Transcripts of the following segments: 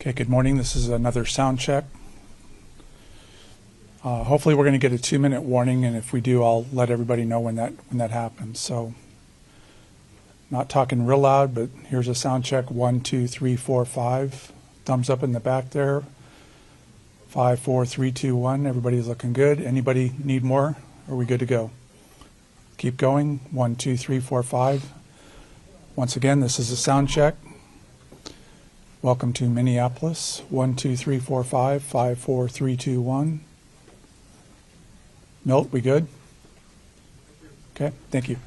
Okay, good morning. This is another sound check. Hopefully we're going to get a 2-minute warning, and if we do, I'll let everybody know when that happens. So, not talking real loud, but here's a sound check. 1, 2, 3, 4, 5. Thumbs up in the back there. 5, 4, 3, 2, 1. Everybody's looking good. Anybody need more? Are we good to go? Keep going. 1, 2, 3, 4, 5. Once again, this is a sound check. Welcome to Minneapolis. 1, 2, 3, 4, 5. 5, 4, 3, 2, 1. Milt, we good? Okay, thank you.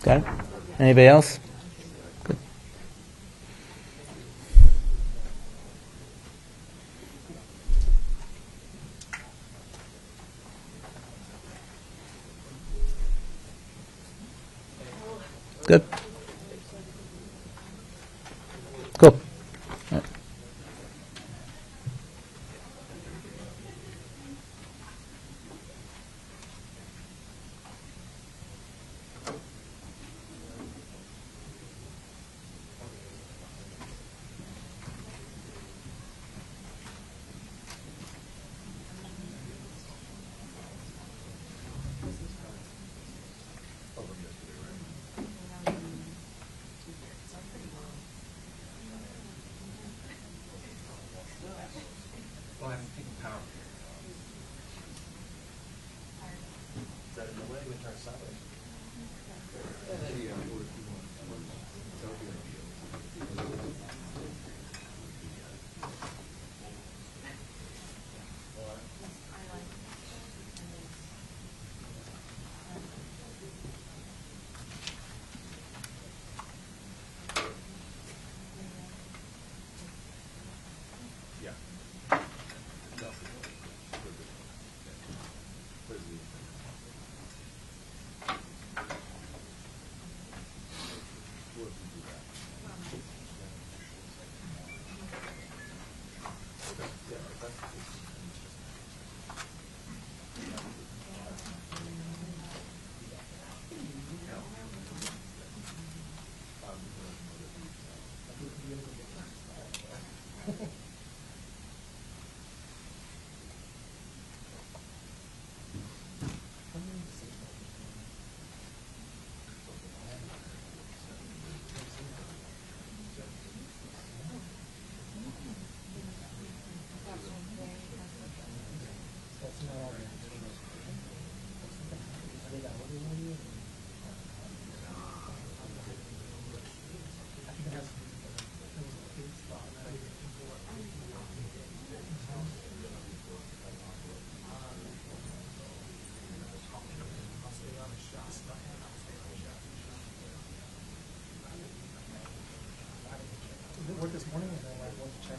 Got it? Anybody else? Good. Good. Cool. All right. Work this morning, and I want to check.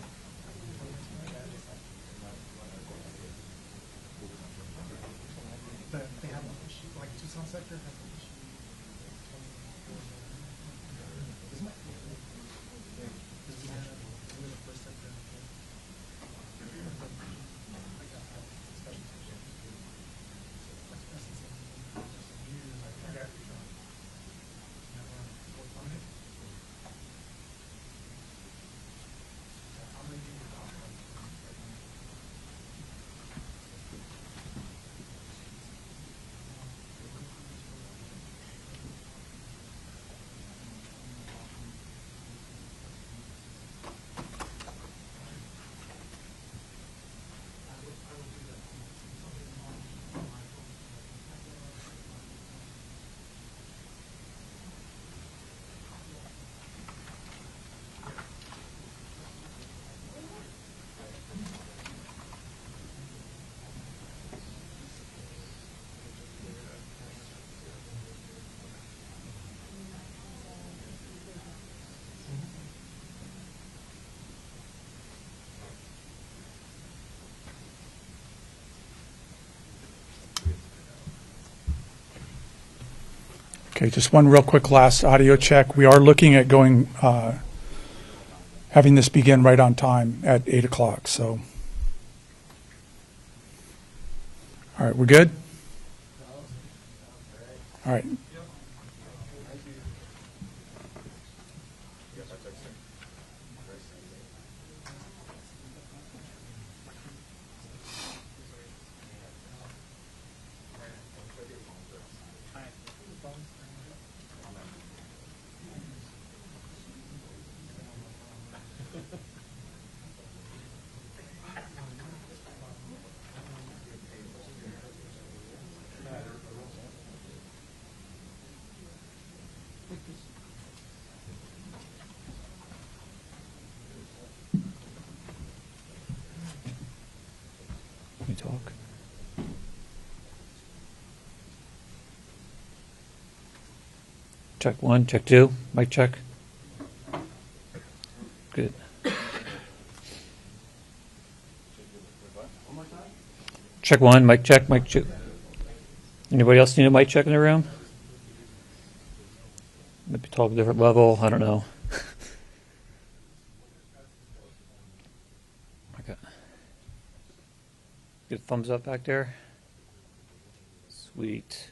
They have an issue, like Tucson sector has an issue. Isn't it? This is the first sector. Okay, just one real quick last audio check. We are looking at going, having this begin right on time at 8 o'clock, so. All right, we're good? All right. Can you talk? Check 1, check 2, mic check. Good. Check 1, mic check, mic 2. Anybody else need a mic check in the room? Maybe talk a different level, I don't know. Okay. Good thumbs up back there. Sweet.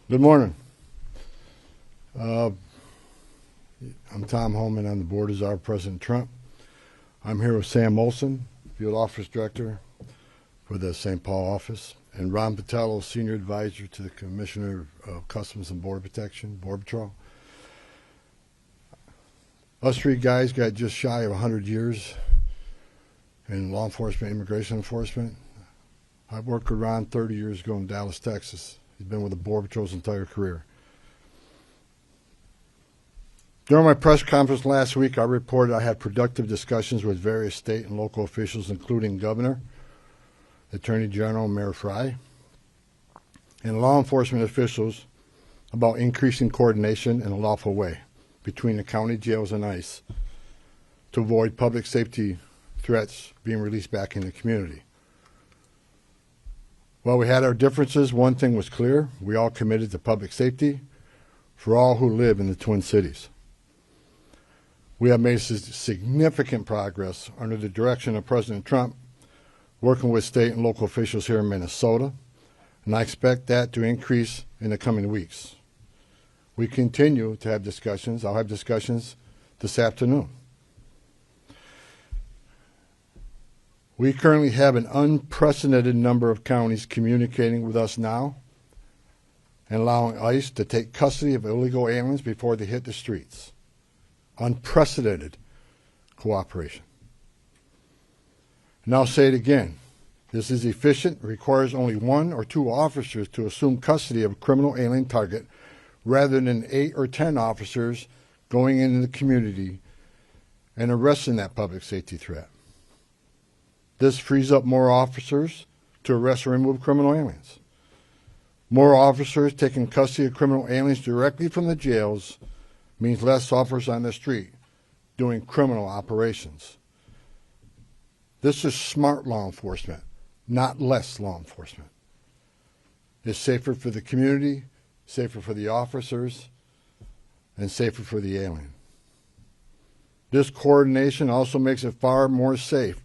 Good morning. I'm Tom Homan on the board of Czar President Trump. I'm here with Sam Olson, Field Office Director for the St. Paul office, and Ron Patello, Senior Advisor to the Commissioner of Customs and Border Protection, Border Patrol. Us three guys got just shy of 100 years in law enforcement, immigration enforcement. I worked with Ron 30 years ago in Dallas, Texas. He's been with the Border Patrol's entire career. During my press conference last week, I reported I had productive discussions with various state and local officials, including Governor, Attorney General, Mayor Frey, and law enforcement officials about increasing coordination in a lawful way between the county jails and ICE to avoid public safety threats being released back in the community. While we had our differences, one thing was clear. We all committed to public safety for all who live in the Twin Cities. We have made significant progress under the direction of President Trump, working with state and local officials here in Minnesota, and I expect that to increase in the coming weeks. We continue to have discussions. I'll have discussions this afternoon. We currently have an unprecedented number of counties communicating with us now and allowing ICE to take custody of illegal aliens before they hit the streets. Unprecedented cooperation. And I'll say it again. This is efficient, requires only 1 or 2 officers to assume custody of a criminal alien target rather than 8 or 10 officers going into the community and arresting that public safety threat. This frees up more officers to arrest or remove criminal aliens. More officers taking custody of criminal aliens directly from the jails means less officers on the street doing criminal operations. This is smart law enforcement, not less law enforcement. It's safer for the community, safer for the officers, and safer for the alien. This coordination also makes it far more safe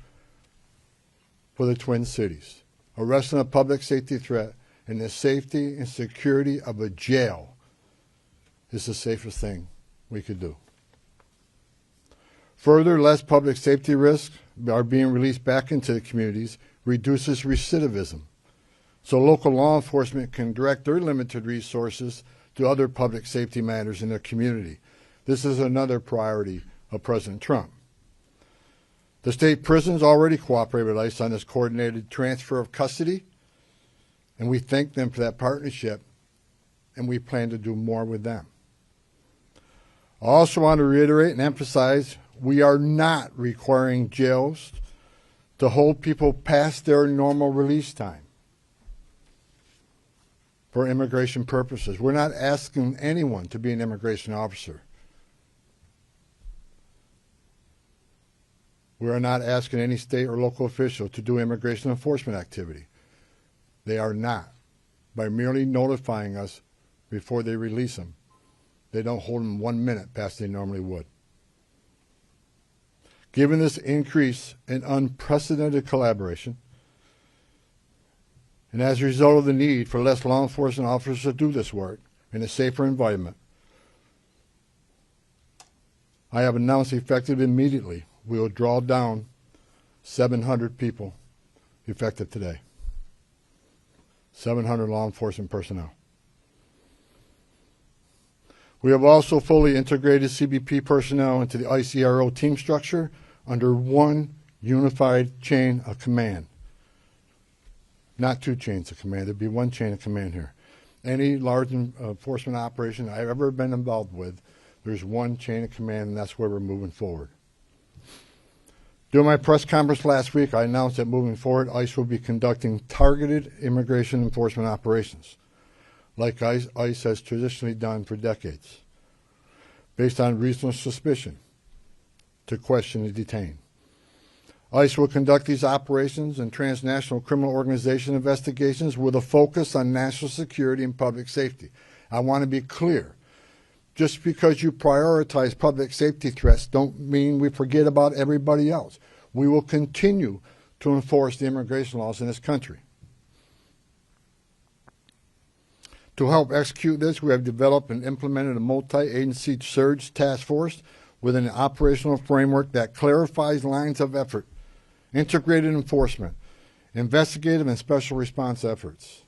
for the Twin Cities. Arresting a public safety threat in the safety and security of a jail is the safest thing we could do. Further, less public safety risks are being released back into the communities, reduces recidivism, so local law enforcement can direct their limited resources to other public safety matters in their community. This is another priority of President Trump. The state prisons already cooperate with ICE on this coordinated transfer of custody, and we thank them for that partnership, and we plan to do more with them. I also want to reiterate and emphasize we are not requiring jails to hold people past their normal release time for immigration purposes. We're not asking anyone to be an immigration officer. We are not asking any state or local official to do immigration enforcement activity. They are not. By merely notifying us before they release them, they don't hold them 1 minute past they normally would. Given this increase in unprecedented collaboration, and as a result of the need for less law enforcement officers to do this work in a safer environment, I have announced effective immediately we will draw down 700 people effective today. 700 law enforcement personnel. We have also fully integrated CBP personnel into the ICRO team structure under one unified chain of command. Not 2 chains of command. There'd be 1 chain of command here. Any large enforcement operation I've ever been involved with, there's 1 chain of command, and that's where we're moving forward. During my press conference last week, I announced that moving forward, ICE will be conducting targeted immigration enforcement operations, like ICE has traditionally done for decades, based on reasonable suspicion to question and detain. ICE will conduct these operations and transnational criminal organization investigations with a focus on national security and public safety. I want to be clear. Just because you prioritize public safety threats don't mean we forget about everybody else. We will continue to enforce the immigration laws in this country. To help execute this, we have developed and implemented a multi-agency surge task force with an operational framework that clarifies lines of effort, integrated enforcement, investigative and special response efforts.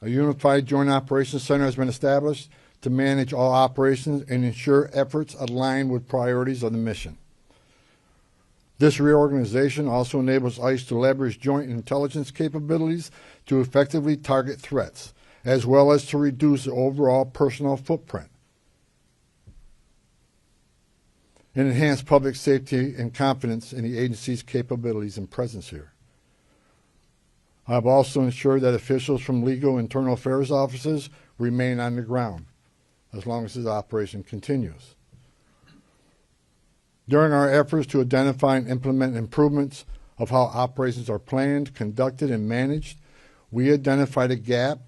A unified joint operations center has been established to manage all operations and ensure efforts align with priorities of the mission. This reorganization also enables ICE to leverage joint intelligence capabilities to effectively target threats, as well as to reduce the overall personnel footprint and enhance public safety and confidence in the agency's capabilities and presence here. I have also ensured that officials from legal internal affairs offices remain on the ground as long as this operation continues. During our efforts to identify and implement improvements of how operations are planned, conducted, and managed, we identified a gap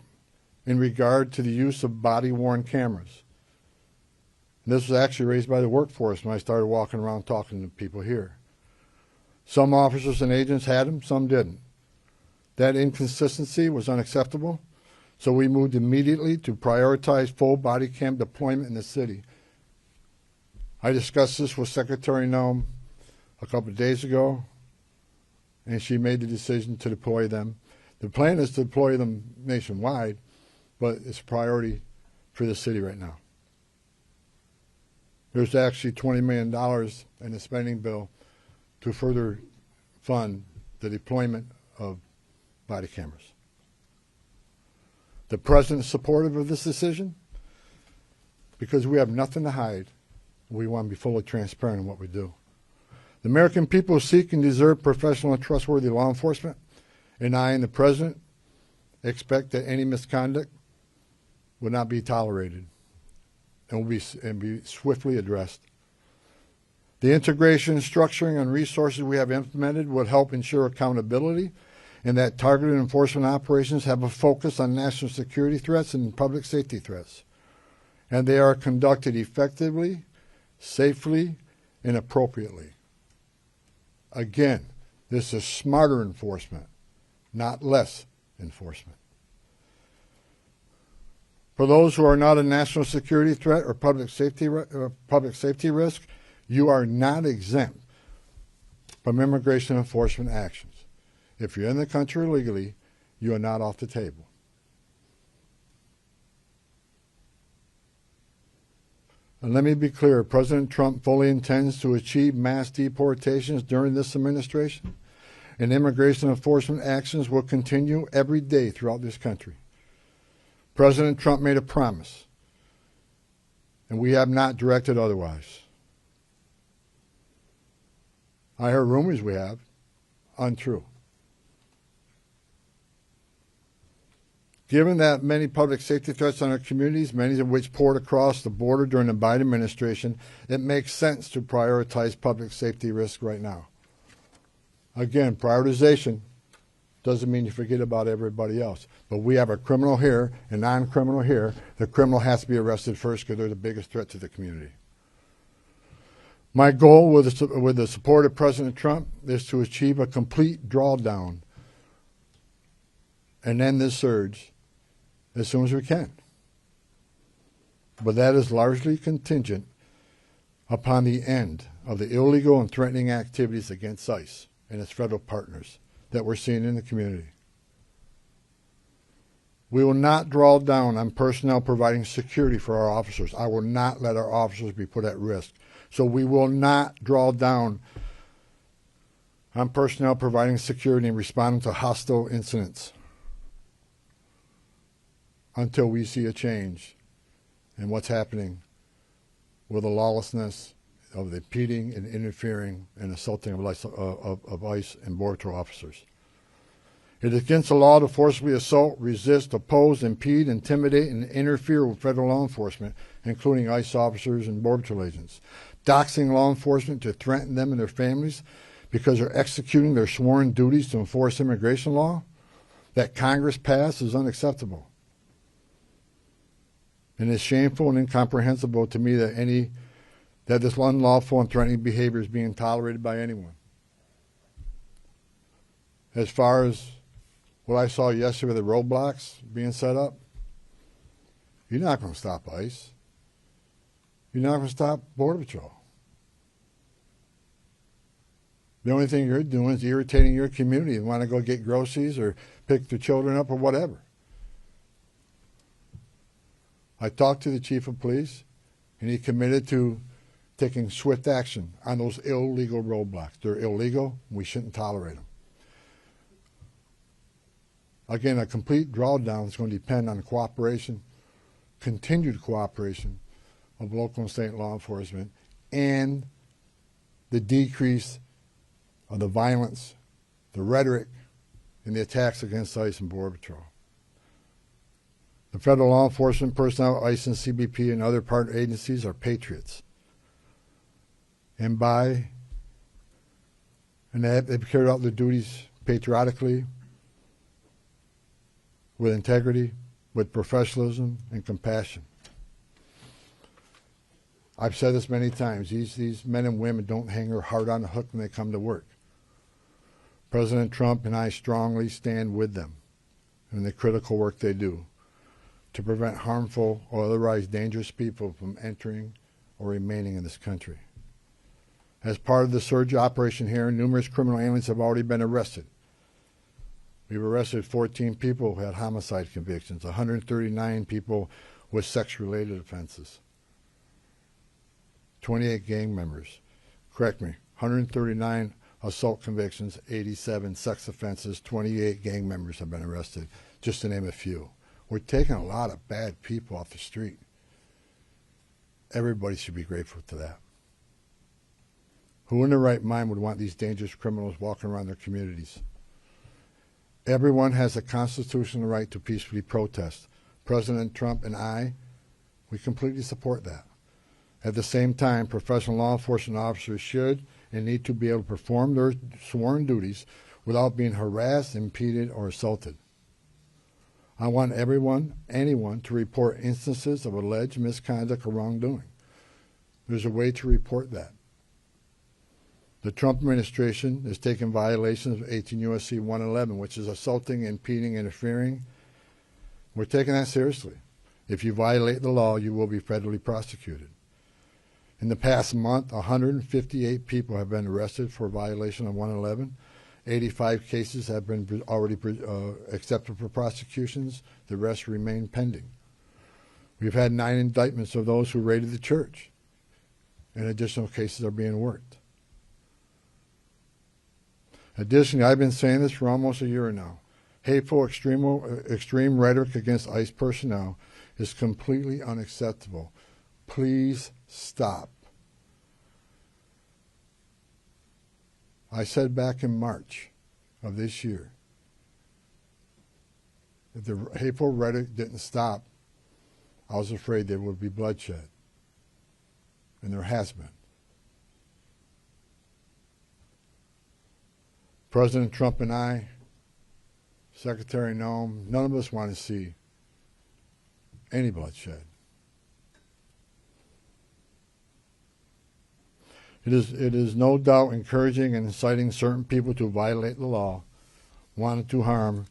in regard to the use of body-worn cameras. And this was actually raised by the workforce when I started walking around talking to people here. Some officers and agents had them, some didn't. That inconsistency was unacceptable, so we moved immediately to prioritize full body cam deployment in the city. I discussed this with Secretary Noem a couple of days ago, and she made the decision to deploy them. The plan is to deploy them nationwide, but it's a priority for the city right now. There's actually $20 million in the spending bill to further fund the deployment of body cameras. The President is supportive of this decision because we have nothing to hide. We want to be fully transparent in what we do. The American people seek and deserve professional and trustworthy law enforcement, and I and the President expect that any misconduct will not be tolerated and will be swiftly addressed. The integration, structuring, and resources we have implemented will help ensure accountability and that targeted enforcement operations have a focus on national security threats and public safety threats, and they are conducted effectively, safely, and appropriately. Again, this is smarter enforcement, not less enforcement. For those who are not a national security threat or public safety risk, you are not exempt from immigration enforcement actions. If you're in the country illegally, you are not off the table. And let me be clear, President Trump fully intends to achieve mass deportations during this administration, and immigration enforcement actions will continue every day throughout this country. President Trump made a promise, and we have not directed otherwise. I heard rumors we have, untrue. Given that many public safety threats on our communities, many of which poured across the border during the Biden administration, it makes sense to prioritize public safety risks right now. Again, prioritization doesn't mean you forget about everybody else. But we have a criminal here and non-criminal here. The criminal has to be arrested first because they're the biggest threat to the community. My goal with the support of President Trump is to achieve a complete drawdown and end this surge as soon as we can. But that is largely contingent upon the end of the illegal and threatening activities against ICE and its federal partners that we're seeing in the community. We will not draw down on personnel providing security for our officers. I will not let our officers be put at risk. So we will not draw down on personnel providing security and responding to hostile incidents until we see a change in what's happening with the lawlessness of the impeding and interfering and assaulting of ICE and Border Patrol officers. It is against the law to forcibly assault, resist, oppose, impede, intimidate, and interfere with federal law enforcement, including ICE officers and Border Patrol agents. Doxing law enforcement to threaten them and their families because they're executing their sworn duties to enforce immigration law that Congress passed is unacceptable. And it's shameful and incomprehensible to me that this unlawful and threatening behavior is being tolerated by anyone. As far as what I saw yesterday with the roadblocks being set up, You're not going to stop ICE. You're not going to stop Border Patrol. The only thing you're doing is irritating your community and want to go get groceries or pick their children up or whatever. I talked to the chief of police, and he committed to taking swift action on those illegal roadblocks. They're illegal. We shouldn't tolerate them. Again, a complete drawdown is going to depend on the cooperation, continued cooperation of local and state law enforcement, and the decrease of the violence, the rhetoric, and the attacks against ICE and Border Patrol. The federal law enforcement personnel, ICE and CBP, and other partner agencies are patriots. And they've carried out their duties patriotically, with integrity, with professionalism, and compassion. I've said this many times. These men and women don't hang their heart on the hook when they come to work. President Trump and I strongly stand with them in the critical work they do to prevent harmful or otherwise dangerous people from entering or remaining in this country. As part of the surge operation here, numerous criminal aliens have already been arrested. We've arrested 14 people who had homicide convictions, 139 people with sex-related offenses, 28 gang members. Correct me, 139 assault convictions, 87 sex offenses, 28 gang members have been arrested, just to name a few. We're taking a lot of bad people off the street. Everybody should be grateful to that. Who in their right mind would want these dangerous criminals walking around their communities? Everyone has a constitutional right to peacefully protest. President Trump and I, we completely support that. At the same time, professional law enforcement officers should and need to be able to perform their sworn duties without being harassed, impeded, or assaulted. I want anyone to report instances of alleged misconduct or wrongdoing. There's a way to report that. The Trump administration is taking violations of 18 U.S.C. 111, which is assaulting, impeding, interfering. We're taking that seriously. If you violate the law, you will be federally prosecuted. In the past month, 158 people have been arrested for violation of 111. 85 cases have been already accepted for prosecutions. The rest remain pending. We've had 9 indictments of those who raided the church, and additional cases are being worked. Additionally, I've been saying this for almost a year now. Hateful, extreme rhetoric against ICE personnel is completely unacceptable. Please stop. I said back in March of this year, if the hateful rhetoric didn't stop, I was afraid there would be bloodshed. And there has been. President Trump and I, Secretary Noem, none of us want to see any bloodshed. It is no doubt encouraging and inciting certain people to violate the law, wanting to harm,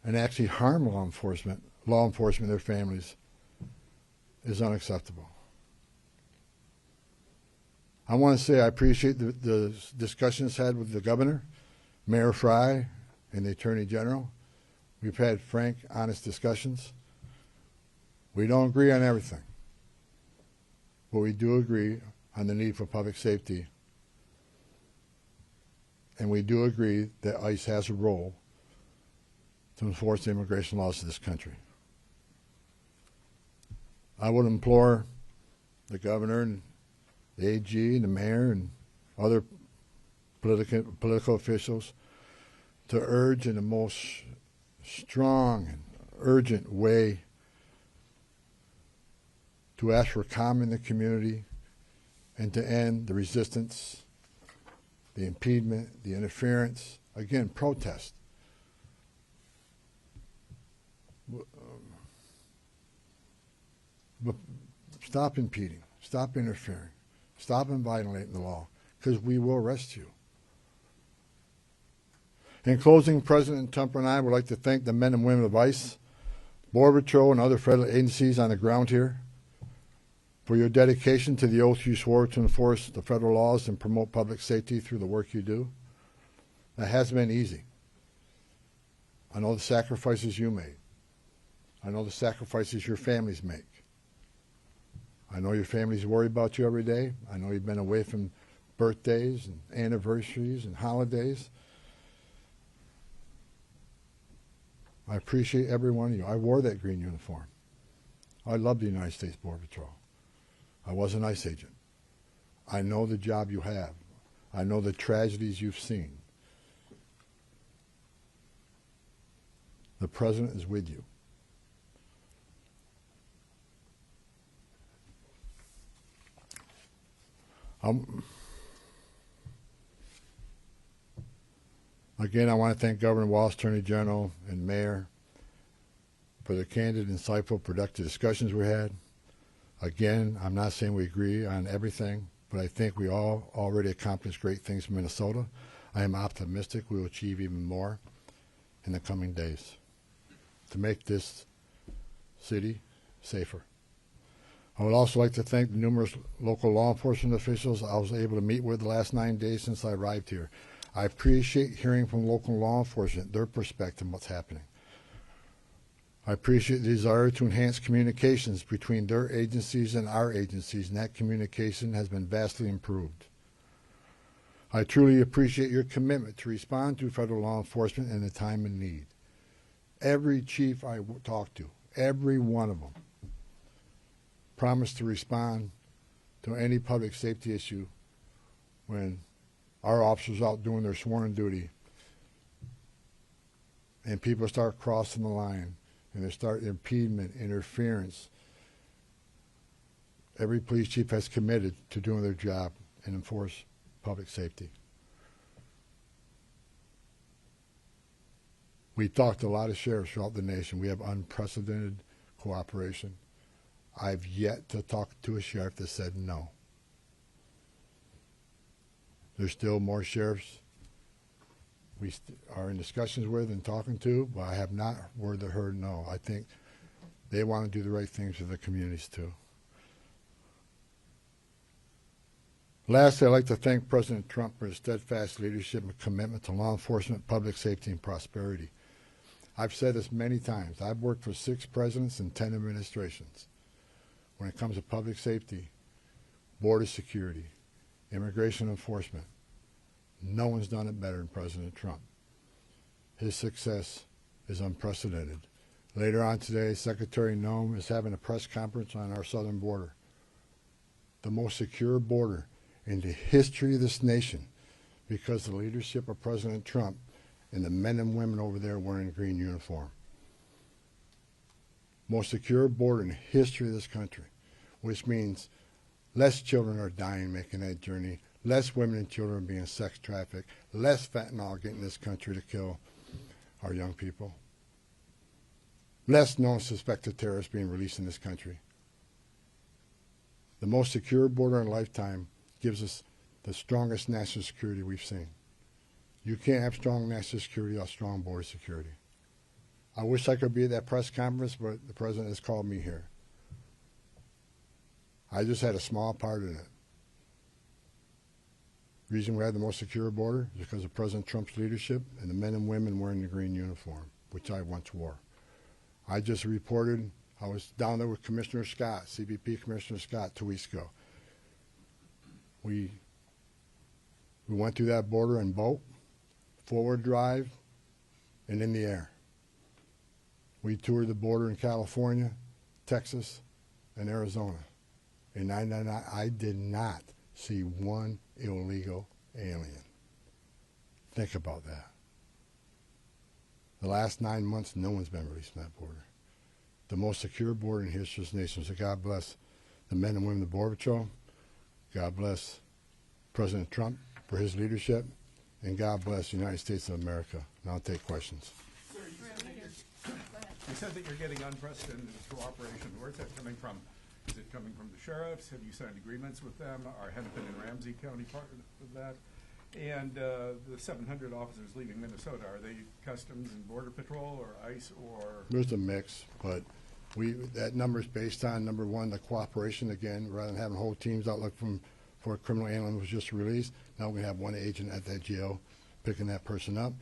and actually harm law enforcement, their families, is unacceptable. I want to say I appreciate the discussions had with the governor, Mayor Fry, and the Attorney General. We've had frank, honest discussions. We don't agree on everything, but we do agree on the need for public safety, and we do agree that ICE has a role to enforce the immigration laws of this country. I would implore the governor and the AG and the mayor and other political officials to urge in the most strong and urgent way to ask for calm in the community and to end the resistance, the impediment, the interference, again, protest. But stop impeding, stop interfering, stop violating the law, because we will arrest you. In closing, President Trump and I would like to thank the men and women of ICE, Border Patrol and other federal agencies on the ground here, for your dedication to the oath you swore to enforce the federal laws and promote public safety through the work you do. That hasn't been easy. I know the sacrifices you made. I know the sacrifices your families make. I know your families worry about you every day. I know you've been away from birthdays and anniversaries and holidays. I appreciate every one of you. I wore that green uniform. I love the United States Border Patrol. I was an ICE agent. I know the job you have. I know the tragedies you've seen. The President is with you. Again, I want to thank Governor Walz, Attorney General, and Mayor for the candid, insightful, productive discussions we had. Again, I'm not saying we agree on everything, but I think we all already accomplished great things in Minnesota. I am optimistic we will achieve even more in the coming days to make this city safer. I would also like to thank the numerous local law enforcement officials I was able to meet with the last 9 days since I arrived here. I appreciate hearing from local law enforcement, their perspective on what's happening. I appreciate the desire to enhance communications between their agencies and our agencies, and that communication has been vastly improved. I truly appreciate your commitment to respond to federal law enforcement in a time of need. Every chief I talked to, every one of them, promised to respond to any public safety issue when our officers out doing their sworn duty and people start crossing the line and they start impediment, interference. Every police chief has committed to doing their job and enforce public safety. We talked to a lot of sheriffs throughout the nation. We have unprecedented cooperation. I've yet to talk to a sheriff that said no. There's still more sheriffs we are in discussions with and talking to, but I have not heard no. I think they want to do the right things for the communities too. Lastly, I'd like to thank President Trump for his steadfast leadership and commitment to law enforcement, public safety, and prosperity. I've said this many times. I've worked for 6 presidents and 10 administrations. When it comes to public safety, border security, immigration enforcement, no one's done it better than President Trump. His success is unprecedented. Later on today, Secretary Noem is having a press conference on our southern border, the most secure border in the history of this nation, because of the leadership of President Trump and the men and women over there wearing a green uniform. Most secure border in the history of this country, which means less children are dying making that journey, less women and children are being sex trafficked, less fentanyl getting in this country to kill our young people, less known suspected terrorists being released in this country. The most secure border in a lifetime gives us the strongest national security we've seen. You can't have strong national security without strong border security. I wish I could be at that press conference, but the president has called me here. I just had a small part in it. The reason we have the most secure border is because of President Trump's leadership and the men and women wearing the green uniform, which I once wore. I just reported, I was down there with Commissioner Scott, CBP Commissioner Scott, 2 weeks ago. We went through that border in boat, forward drive, and in the air. We toured the border in California, Texas, and Arizona. And I did not see one illegal alien. Think about that. The last 9 months, no one's been released from that border. The most secure border in history of this nation. So God bless the men and women of the Border Patrol. God bless President Trump for his leadership. And God bless the United States of America. Now I'll take questions. Sir, you said that you're getting unprecedented cooperation. Where's that coming from? Is it coming from the sheriffs? Have you signed agreements with them? Are Hennepin and Ramsey County part of that? And the 700 officers leaving Minnesota, are they Customs and Border Patrol or ICE or? There's a mix, but that number is based on, number one, the cooperation again, rather than having whole teams out looking for a criminal alien was just released. Now we have one agent at that jail picking that person up.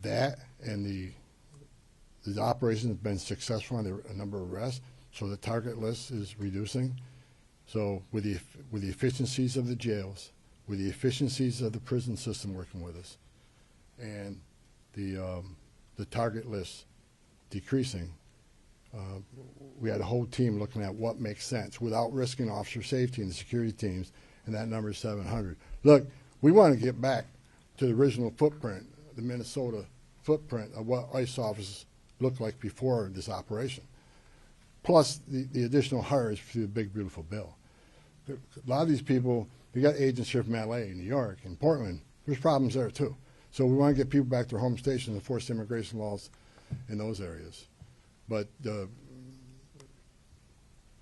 That and the operation has been successful on a number of arrests, so the target list is reducing. So with the efficiencies of the jails, with the efficiencies of the prison system working with us, and the target list decreasing, we had a whole team looking at what makes sense without risking officer safety and the security teams, and that number is 700. Look, we want to get back to the original footprint, the Minnesota footprint of what ICE officers looked like before this operation, plus the additional hires through the big, beautiful bill. A lot of these people, we got agents here from LA, New York, and Portland. There's problems there too. So we want to get people back to their home stations and enforce immigration laws in those areas. But the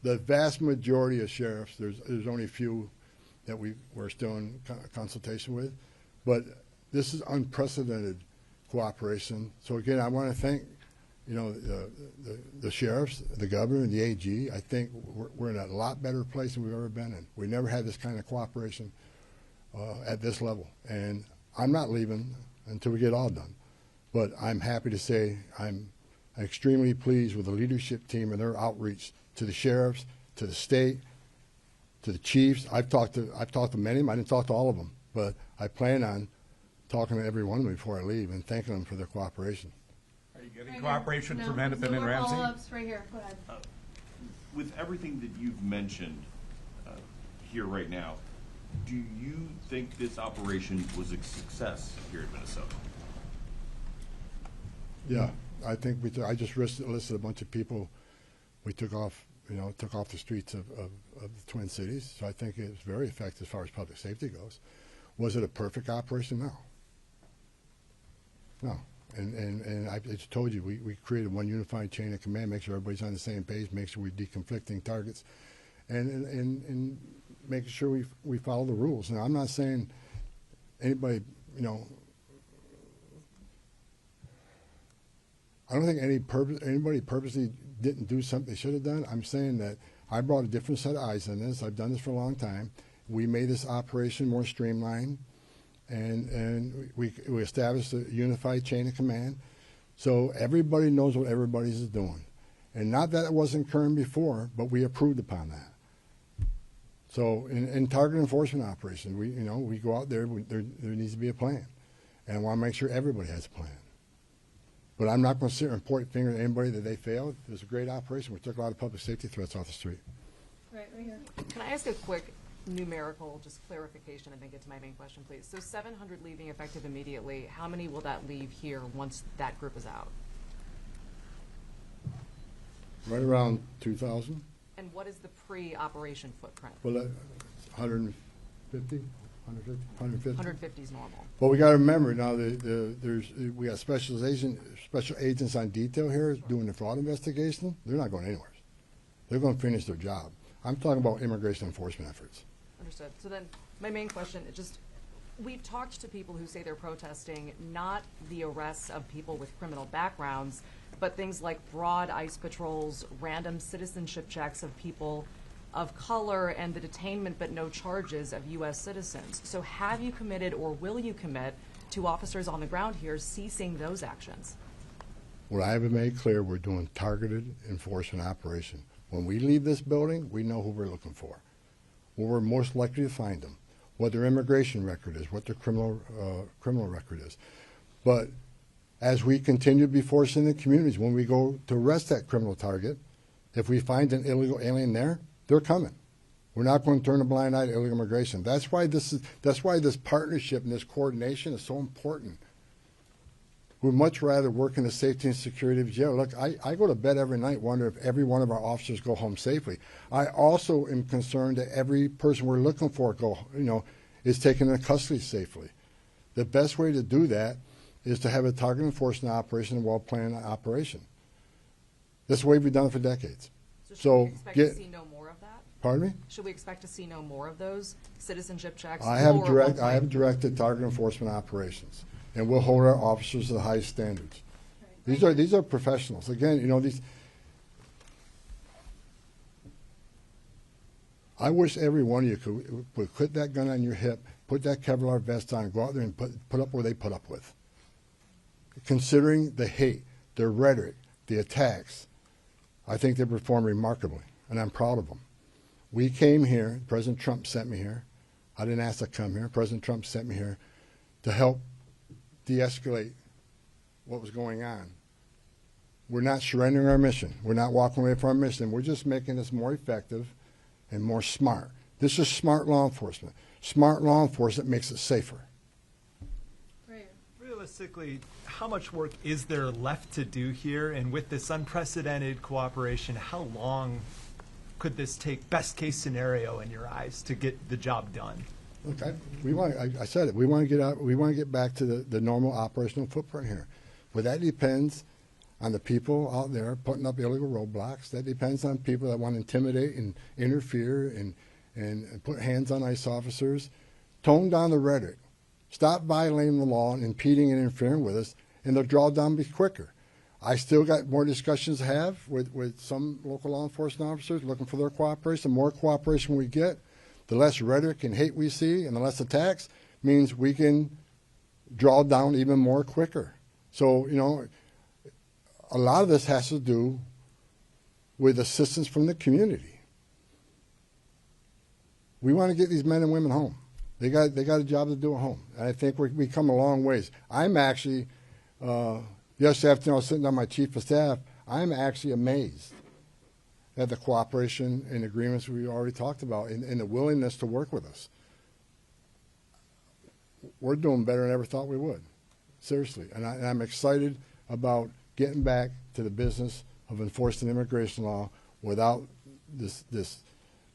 vast majority of sheriffs, there's only a few that we're still in consultation with, but this is unprecedented cooperation. So again, I want to thank, you know, the sheriffs, the governor, and the AG. I think we're in a lot better place than we've ever been in. We never had this kind of cooperation at this level, and I'm not leaving until we get all done. But I'm happy to say I'm extremely pleased with the leadership team and their outreach to the sheriffs, to the state, to the chiefs. I've talked to many of them. I didn't talk to all of them, but I plan on talking to every one of them before I leave and thanking them for their cooperation. Are you getting cooperation from Hennepin and Ramsey? Follow-ups right here. Go ahead. With everything that you've mentioned here right now, do you think this operation was a success here in Minnesota? Yeah, I think I just listed a bunch of people we took off the streets of the Twin Cities. So I think it was very effective as far as public safety goes. Was it a perfect operation? No. No. And I just told you, we created one unified chain of command, make sure everybody's on the same page, make sure we're deconflicting targets, and making sure we follow the rules. Now, I'm not saying anybody, you know, I don't think anybody purposely didn't do something they should have done. I'm saying that I brought a different set of eyes on this. I've done this for a long time. We made this operation more streamlined, and we established a unified chain of command, so everybody knows what everybody is doing. And not that it wasn't current before, but we approved upon that. So in target enforcement operations, we go out there. There needs to be a plan, and I want to make sure everybody has a plan. But I'm not going to sit here and point a finger at anybody that they failed. It was a great operation. We took a lot of public safety threats off the street. Right here. Can I ask a quick numerical, just clarification, and then get to my main question, please? So 700 leaving effective immediately. How many will that leave here once that group is out? Right around 2,000. And what is the pre-operation footprint? Well, 150. 150 is normal. But we got to remember now, we got special agents on detail here doing the fraud investigation. They're not going anywhere. They're going to finish their job. I'm talking about immigration enforcement efforts. Understood. So then my main question, we've talked to people who say they're protesting not the arrests of people with criminal backgrounds, but things like broad ICE patrols, random citizenship checks of people of color, and the detainment but no charges of U.S. citizens. So have you committed or will you commit to officers on the ground here ceasing those actions? What I have made clear, we're doing targeted enforcement operation. When we leave this building, we know who we're looking for, where we're most likely to find them, what their immigration record is, what their criminal record is. But as we continue to be forced in the communities, when we go to arrest that criminal target, if we find an illegal alien there, they're coming. We're not going to turn a blind eye to illegal immigration. That's why this partnership and this coordination is so important. We'd much rather work in the safety and security of jail. Look, I go to bed every night wondering if every one of our officers go home safely. I also am concerned that every person we're looking for is taken into custody safely. The best way to do that is to have a target enforcement operation, a well-planned operation. That's the way we've done it for decades. So should we expect to see no more of that? Pardon me? Should we expect to see no more of those citizenship checks? I have lower one I have point? directed target enforcement operations, and we'll hold our officers to the highest standards. These are professionals. Again, you know, I wish every one of you would put that gun on your hip, put that Kevlar vest on, and go out there and put up what they put up with. Considering the hate, the rhetoric, the attacks, I think they performed remarkably, and I'm proud of them. We came here, President Trump sent me here. I didn't ask to come here. President Trump sent me here to help de-escalate what was going on. We're not surrendering our mission. We're not walking away from our mission. We're just making this more effective and more smart. This is smart law enforcement. Smart law enforcement makes it safer. Right. Realistically, how much work is there left to do here? And with this unprecedented cooperation, how long could this take, best case scenario in your eyes, to get the job done? Look, I said it. We want to get out. We want to get back to the normal operational footprint here, but that depends on the people out there putting up illegal roadblocks. That depends on people that want to intimidate and interfere and put hands on ICE officers. Tone down the rhetoric. Stop violating the law and impeding and interfering with us, and the drawdown be quicker. I still got more discussions to have with some local law enforcement officers looking for their cooperation. The more cooperation we get, the less rhetoric and hate we see, and the less attacks means we can draw down even more quicker. So, you know, a lot of this has to do with assistance from the community. We want to get these men and women home. They got a job to do at home, and I think we come a long ways. I'm actually, yesterday afternoon I was sitting on my chief of staff, I'm actually amazed at the cooperation and agreements we already talked about and the willingness to work with us. We're doing better than I ever thought we would, seriously. And I'm excited about getting back to the business of enforcing immigration law without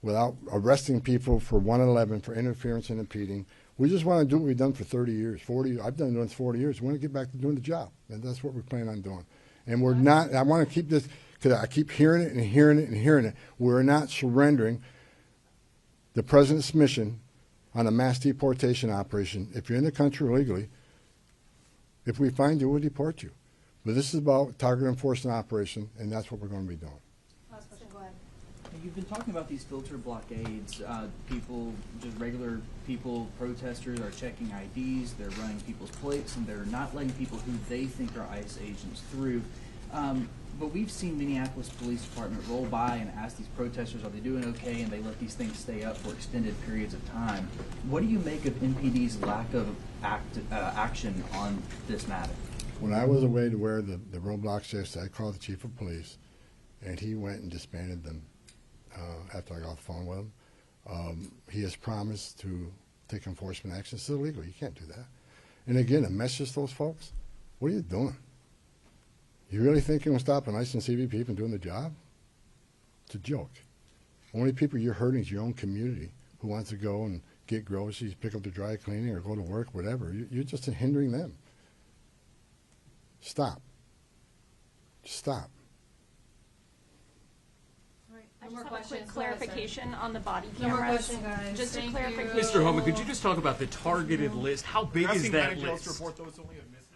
without arresting people for 111 for interference and impeding. We just want to do what we've done for 30 years, 40. I've done doing 40 years. We want to get back to doing the job, and that's what we plan on doing. And we're not. I want to keep this because I keep hearing it and hearing it and hearing it. We're not surrendering the president's mission on a mass deportation operation. If you're in the country illegally, if we find you, we'll deport you. But this is about target enforcement operation, and that's what we're going to be doing. Last question, go ahead. You've been talking about these filter blockades. People, just regular people, protesters are checking IDs, they're running people's plates, and they're not letting people who they think are ICE agents through. But we've seen Minneapolis Police Department roll by and ask these protesters, are they doing okay, and they let these things stay up for extended periods of time. What do you make of MPD's lack of action on this matter? When I was away to wear the roadblocks yesterday, I called the chief of police, and he went and disbanded them after I got off the phone with him. He has promised to take enforcement action. It's illegal. You can't do that. And again, a message to those folks, what are you doing? You really think you're going to stop an ICE and CBP from doing the job? It's a joke. Only people you're hurting is your own community who wants to go and get groceries, pick up the dry cleaning, or go to work, whatever. You're just hindering them. Stop. Just stop. All right, I no just more have a questions. quick clarification on the body No more cameras. questions, guys. Just a Thank you. clarification. Mr. Homan, could you just talk about the targeted list? How big is Asking that Manager Jones to list? report those only a miss